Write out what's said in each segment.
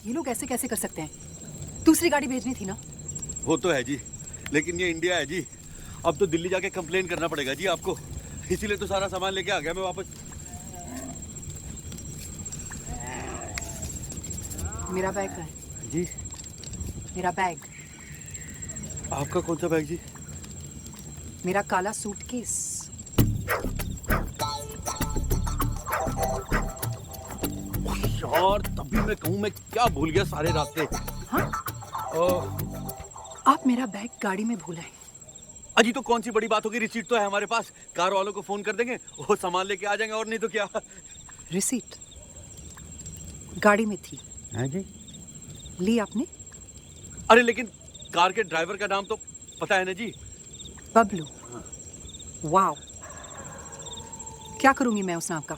ये लोग ऐसे कैसे कर सकते हैं? दूसरी गाड़ी भेजनी थी ना। वो तो है जी, लेकिन ये इंडिया है जी। अब तो दिल्ली जाके कंप्लेन करना पड़ेगा जी आपको, इसीलिए तो सारा सामान लेके आ गया मैं वापस। मेरा बैग कहाँ है? जी मेरा बैग, आपका कौन सा बैग जी? मेरा काला सूटकेस। यार तभी मैं कहूँ, मैं क्या भूल गया सारे रास्ते। हाँ? आप मेरा बैग गाड़ी में भूल आए। अजी तो कौन सी बड़ी बात होगी, रिसीट तो है हमारे पास, कार वालों को फोन कर देंगे, वो सामान लेके आ जाएंगे, और नहीं तो क्या। रिसीट गाड़ी में थी। है जी? ली आपने? अरे लेकिन कार के ड्राइवर का नाम तो पता है ना जी? बबलू। वाओ, क्या करूंगी मैं उस नाम का?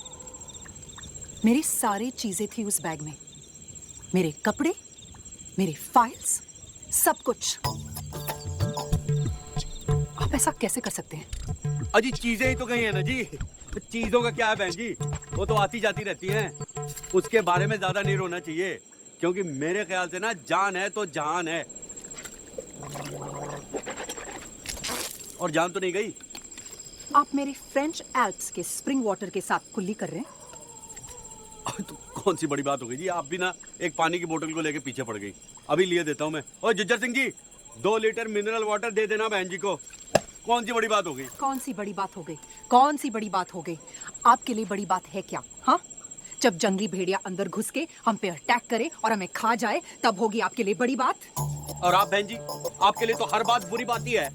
मेरी सारी चीजें थी उस बैग में, मेरे कपड़े, मेरे फाइल्स, सब कुछ। आप ऐसा कैसे कर सकते हैं? अजी चीजें ही तो गई है ना जी, चीजों का क्या है बहन जी, वो तो आती जाती रहती हैं, उसके बारे में ज्यादा नहीं रोना चाहिए, क्योंकि मेरे ख्याल से ना जान है तो जहान है। और जान तो नहीं गई। आप मेरे फ्रेंच एल्प्स के स्प्रिंग वाटर के साथ कुल्ली कर रहे हैं? तो कौन सी बड़ी बात हो गई जी, आप भी ना एक पानी की बोतल को लेके पीछे पड़ गई। अभी लिए देता हूँ मैं। और जिज्जर Singh ji 2 litre mineral water दे देना बहन जी को। कौन सी बड़ी बात हो गई? कौन सी बड़ी बात हो गई? कौन सी बड़ी बात हो गई? आपके लिए बड़ी बात है क्या? हाँ, जब जंगली भेड़िया अंदर घुस के हम पे अटैक करे और हमें खा जाए, तब होगी आपके लिए बड़ी बात। और आप बहन जी, आपके लिए तो हर बात बुरी बात ही है।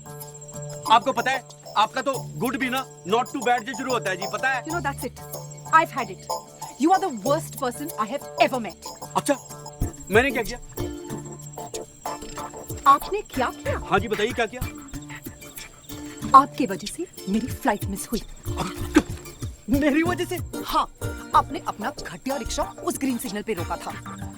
आपको पता है, आपका तो गुड भी ना नॉट टू बैड से शुरू होता है जी, पता है? You know that's it. I've had it. You are the worst person I have ever met. अच्छा, मैंने क्या किया? आपने क्या किया? हाँ जी बताइए, क्या किया? आपके वजह से मेरी फ्लाइट मिस हुई। मेरी वजह से? हाँ, आपने अपना घटिया रिक्शा उस ग्रीन सिग्नल पे रोका था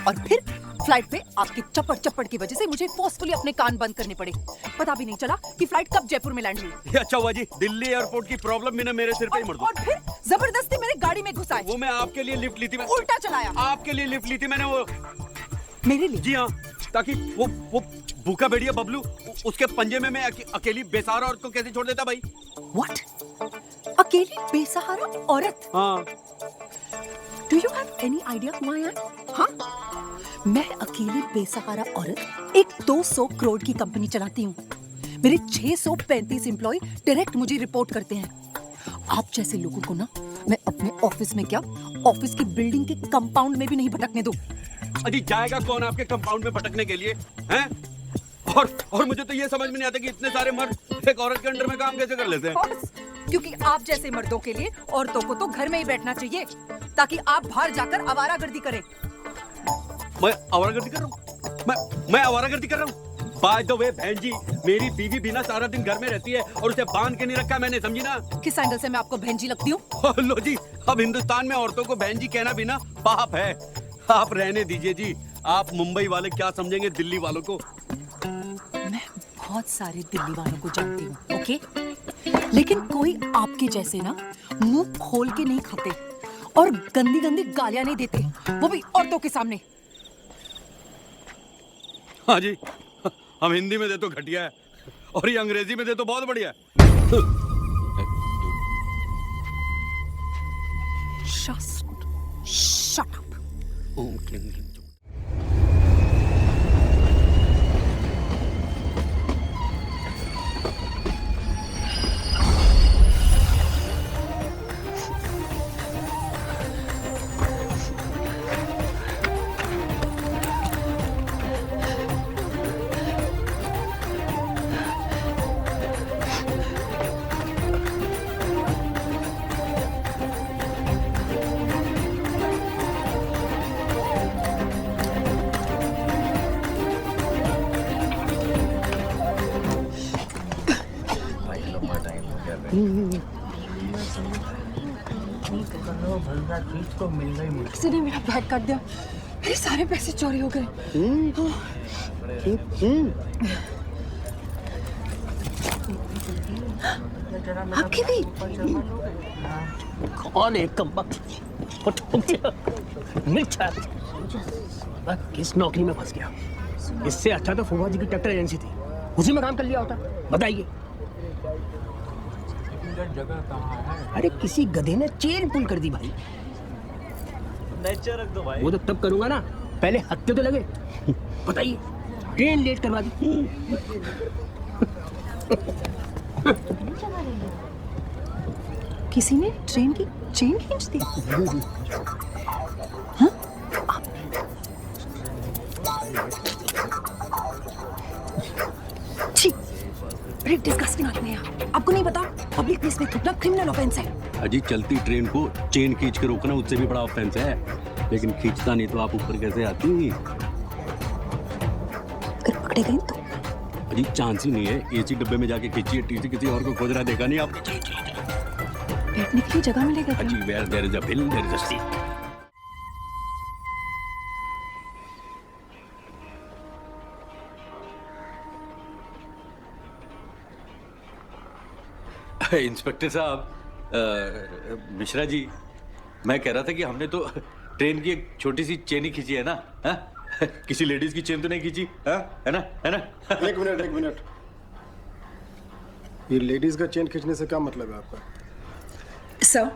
और फिर फ्लाइट पे आपकी चप्पड़ चप्पड़ की वजह से मुझे फोर्सफुली अपने कान बंद करने पड़े। पता भी नहीं चला कि फ्लाइट कब जयपुर में लैंड हुई। ये अच्छा हुआ जी, दिल्ली एयरपोर्ट की प्रॉब्लम भी ना मेरे सिर पे ही मर दो। और फिर जबरदस्ती मेरे गाड़ी में घुसाए। वो मैं आपके लिए लिफ्ट ली थी, उल्टा चलाया। आपके लिए लिफ्ट ली थी मैंने, वो मेरे लिए? जी हाँ, ताकि वो भूखा भेड़िया बबलू, उसके पंजे में मैं अकेली बेसहारा औरत को कैसे छोड़ देता भाई? What? अकेली बेसहारा औरत? हाँ। Do you have any idea who I am? हाँ? मैं अकेली बेसहारा औरत एक 200 करोड़ की कंपनी चलाती हूँ। मेरे 635 एम्प्लॉय डायरेक्ट मुझे रिपोर्ट करते हैं। आप जैसे लोगों को ना मैं अपने ऑफिस में क्या, ऑफिस की बिल्डिंग के कंपाउंड में भी नहीं भटकने दूँ। अजी जाएगा कौन आपके कंपाउंड में भटकने के लिए, हैं? और मुझे तो ये समझ में नहीं आता कि इतने सारे मर्द एक औरत के अंडर में काम कैसे कर लेते हैं। क्योंकि आप जैसे मर्दों के लिए औरतों को तो घर में ही बैठना चाहिए, ताकि आप बाहर जाकर आवारागर्दी करें। मैं आवारागर्दी कर रहा हूँ? मैं आवारागर्दी कर रहा हूँ? बाय द वे बहन जी, मेरी बीवी भी ना सारा दिन घर में रहती है और उसे बांध के नहीं रखा मैंने, समझी ना? किस एंगल से मैं आपको बहन जी लगती हूँ? लो जी, अब हिंदुस्तान में औरतों को बहन जी कहना भी ना पाप है। आप रहने दीजिए जी, आप मुंबई वाले क्या समझेंगे दिल्ली वालों को? मैं बहुत सारे दिल्ली वालों को जानती हूँ, ओके? लेकिन कोई आपके जैसे ना मुंह खोल के नहीं खाते और गंदी गंदी गालियां नहीं देते, वो भी औरतों के सामने। हाँ जी, हम हिंदी में दे तो घटिया है और ये अंग्रेजी में दे तो बहुत बढ़िया है। Shut up. किसी ने मेरा बैग काट दिया, मेरे सारे पैसे चोरी हो गए। आपके भी? कौन है कम वक्त मिर्चा किस नौकरी में फंस गया। इससे अच्छा तो फुफा जी की ट्रैक्टर एजेंसी थी, उसी में काम कर लिया होता। बताइए। जगह कहाँ है? अरे किसी गधे ने चेन पुल कर दी भाई। नेचर रख दो भाई। वो तो तब करूंगा ना, पहले हत्थे तो लगे। बताइए, ट्रेन लेट करवा दी। किसी ने ट्रेन की चेन खींच दी। छी, बड़े डिस्गस्टिंग आदमी हैं। आपको नहीं पता पब्लिक प्लेस में थूकना क्रिमिनल ऑफेंस है। अजी चलती ट्रेन को चेन खींच के रोकना उससे भी बड़ा ऑफेंस है, लेकिन खींचता नहीं तो आप ऊपर कैसे आती? अगर पकड़े गए तो अजी चांस ही नहीं है। एसी डब्बे में जाके खींचिए, टीसी किसी और को खोज रहा देखा नहीं आपने? बैठने के लिए जगह मिलेगा क्या? अजी where there is a will there is a seat. Inspector साहब, मिश्रा जी, मैं कह रहा था कि हमने तो ट्रेन की एक छोटी सी चेन ही खींची है ना? हा? किसी लेडीज की चेन तो नहीं खींची? हा? है ना? है ना? एक मिनट। ये लेडीज का चेन खींचने से क्या मतलब है आपका? Sir,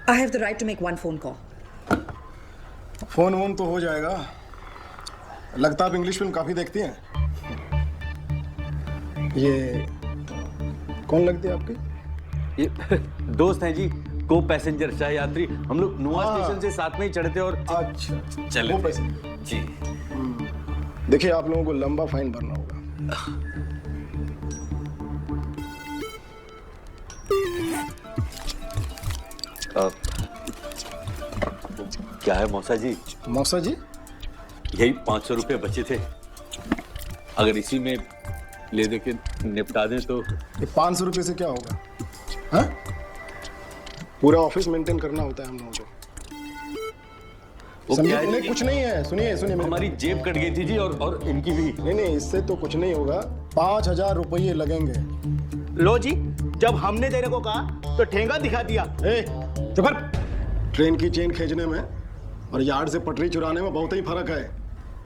I have the right to make one phone call. Phone वोन तो हो जाएगा। लगता आप इंग्लिश फिल्म काफी देखती हैं। ये कौन लगती है आपकी? ये दोस्त हैं जी, को पैसेंजर सह यात्री। हम लोग नुआ हाँ। स्टेशन से साथ में ही चढ़े थे और अच्छा, चले वो थे। पैसे। जी। देखिए, आप लोगों को लंबा फाइन भरना होगा। क्या है मौसा जी? मौसा जी, यही 500 रुपये बचे थे, अगर इसी में ले दे के निपटा दें तो। ये 500 रुपये से क्या होगा? हाँ? पूरा ऑफिस मेंटेन करना होता है हम लोगों को। वो क्या है नहीं, जी? कुछ नहीं है। सुनिए मेरी हमारी जेब कट गई थी जी, और इनकी भी। नहीं, इससे तो कुछ नहीं होगा। 5000 रुपये लगेंगे। लो जी, जब हमने देने को कहा तो ठेंगा दिखा दिया। चुप कर। ट्रेन की चेन खींचने में और यार्ड से पटरी चुराने में बहुत ही फर्क है।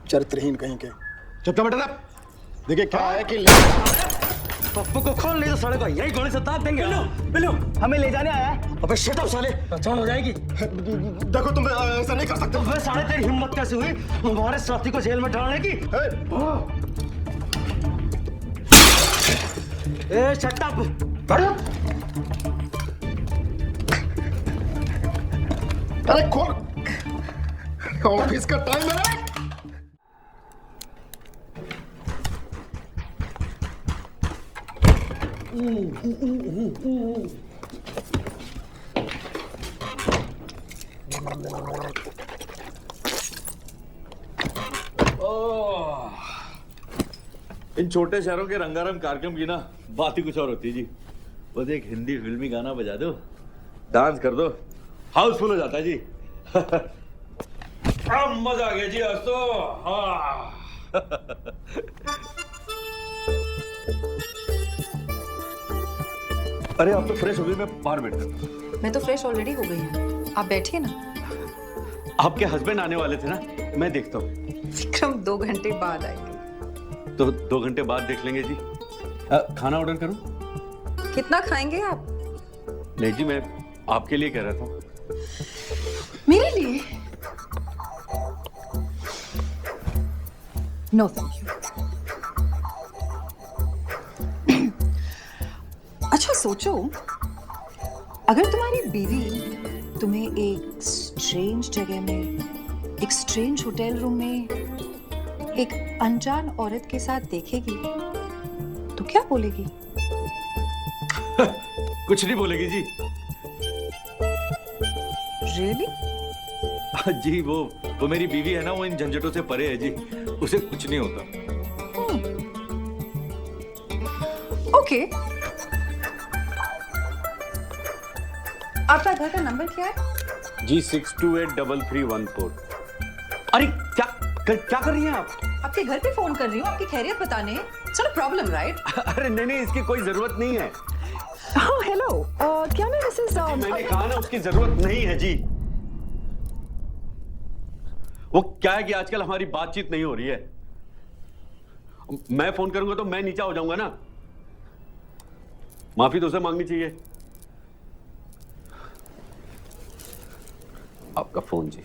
चरित्रहीन कहीं के। चुप बेटा। देखिए क्या है कि पप्पू को खोल ले तो साले को यही गोली से दाग देंगे। बिल्लू, हमें ले जाने आया है। अबे शट अप साले, पहचान हो जाएगी। देखो, तुम ऐसा नहीं कर सकते। अबे साले, तेरी हिम्मत कैसे हुई हमारे साथी को जेल में डालने की? ए शट अप। अरे खोल, ऑफिस का टाइम है। इन छोटे शहरों के रंगारंग कार्यक्रम की ना बात ही कुछ और होती है जी। बस एक हिंदी फिल्मी गाना बजा दो, डांस कर दो, हाउसफुल हो जाता है जी। अब मजा आ गया जी आज तो। हाँ। अरे आप तो फ्रेश हो गई, मैं बाहर बैठता हूँ। मैं तो फ्रेश ऑलरेडी हो गई हूँ, आप बैठिए ना। आपके हस्बैंड आने वाले थे ना, मैं देखता हूँ। विक्रम 2 घंटे बाद आएंगे। तो 2 घंटे बाद देख लेंगे जी। खाना ऑर्डर करूँ? कितना खाएंगे आप? नहीं जी, मैं आपके लिए कह रहा था। मेरे लिए? No thank you. अच्छा सोचो, अगर तुम्हारी बीवी तुम्हें एक स्ट्रेंज जगह में, एक स्ट्रेंज होटल रूम में एक अनजान औरत के साथ देखेगी तो क्या बोलेगी? कुछ नहीं बोलेगी जी। रियली? जी वो मेरी बीवी है ना, वो इन झंझटों से परे है जी, उसे कुछ नहीं होता। ओके। आपका घर का नंबर क्या है? जी 628331 अरे क्या कर रही हैं आप? आपके घर पे फोन कर रही हूँ, आपकी खैरियत बताने। It's not a problem, right? अरे नहीं, इसकी कोई जरूरत नहीं है। हाँ हेलो, क्या मैं मिसेस मैंने कहा ना, उसकी जरूरत नहीं है जी। वो क्या है कि आजकल हमारी बातचीत नहीं हो रही है। मैं फोन करूंगा तो मैं नीचा हो जाऊंगा ना, माफी तो उसे मांगनी चाहिए। आपका फोन जी।